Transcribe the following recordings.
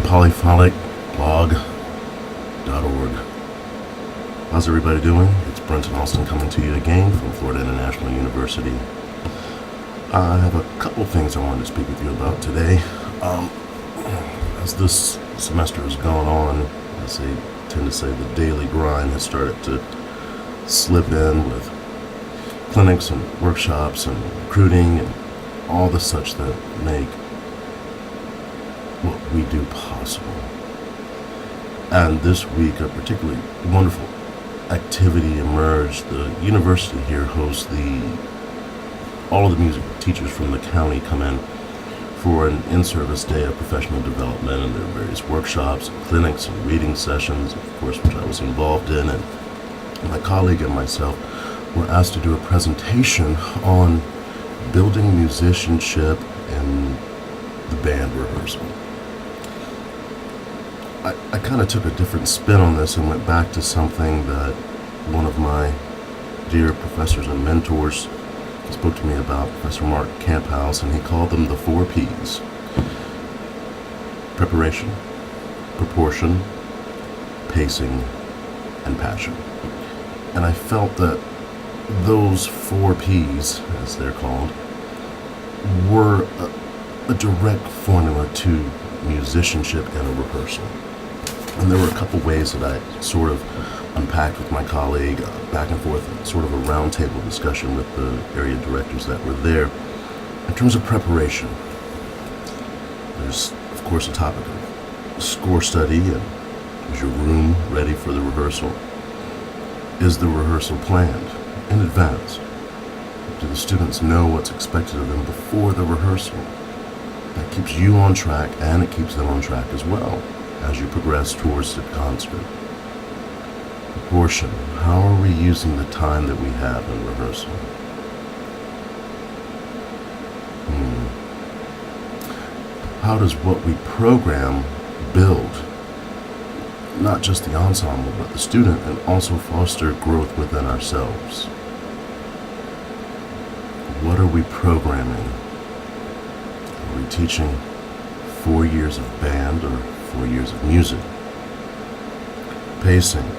polyphonicblog.org. How's everybody doing? It's Brenton Alston coming to you again from Florida International University. I have a couple things I wanted to speak with you about today. As this semester has gone on, as they tend to say, the daily grind has started to slip in with clinics and workshops and recruiting and all the such that make what we do possible. And this week, a particularly wonderful activity emerged. The university here hosts all of the music teachers from the county come in for an in-service day of professional development, and there are various workshops, and clinics, and reading sessions, of course, which I was involved in, and my colleague and myself were asked to do a presentation on building musicianship in the band rehearsal. I kind of took a different spin on this and went back to something that one of my dear professors and mentors spoke to me about, Professor Mark Camphouse, and he called them the 4 Ps: preparation, proportion, pacing, and passion. And I felt that those 4 Ps, as they're called, were a direct formula to musicianship and a rehearsal. And there were a couple ways that I sort of unpacked with my colleague, back and forth, sort of a roundtable discussion with the area directors that were there. In terms of preparation, there's, of course, a topic of score study, and is your room ready for the rehearsal? Is the rehearsal planned in advance? Do the students know what's expected of them before the rehearsal? That keeps you on track, and it keeps them on track as well as you progress towards the concert. Proportion. How are we using the time that we have in rehearsal? How does what we program build not just the ensemble, but the student, and also foster growth within ourselves? What are we programming? Are we teaching 4 years of band or 4 years of music? Pacing.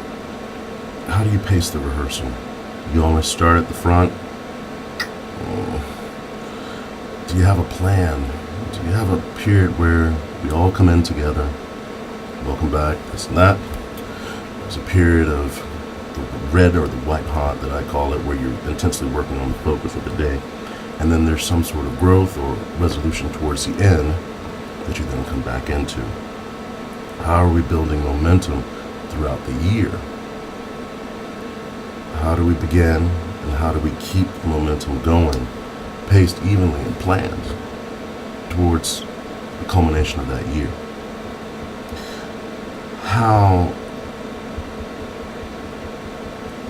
How do you pace the rehearsal? You always start at the front? Do you have a plan? Do you have a period where we all come in together? Welcome back, this and that. There's a period of the red or the white hot that I call it, where you're intensely working on the focus of the day. And then there's some sort of growth or resolution towards the end that you then come back into. How are we building momentum throughout the year? How do we begin, and how do we keep the momentum going, paced evenly and planned towards the culmination of that year? How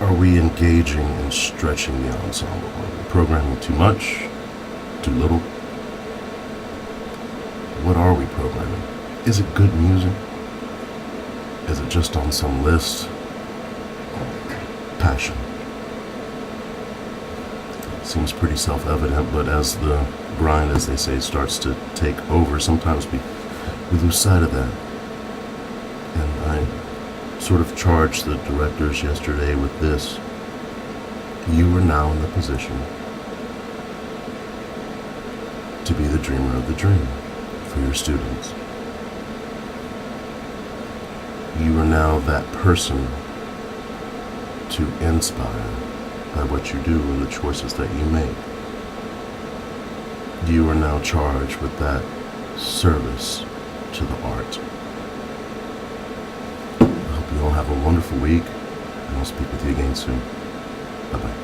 are we engaging and stretching the ensemble? Are we programming too much, too little? What are we programming? Is it good music? Is it just on some list? Passion. Seems pretty self-evident, but as the grind, as they say, starts to take over, sometimes we lose sight of that. And I sort of charged the directors yesterday with this: you are now in the position to be the dreamer of the dream for your students. You are now that person to inspire by what you do and the choices that you make. You are now charged with that service to the art. I hope you all have a wonderful week, and I'll speak with you again soon. Bye-bye.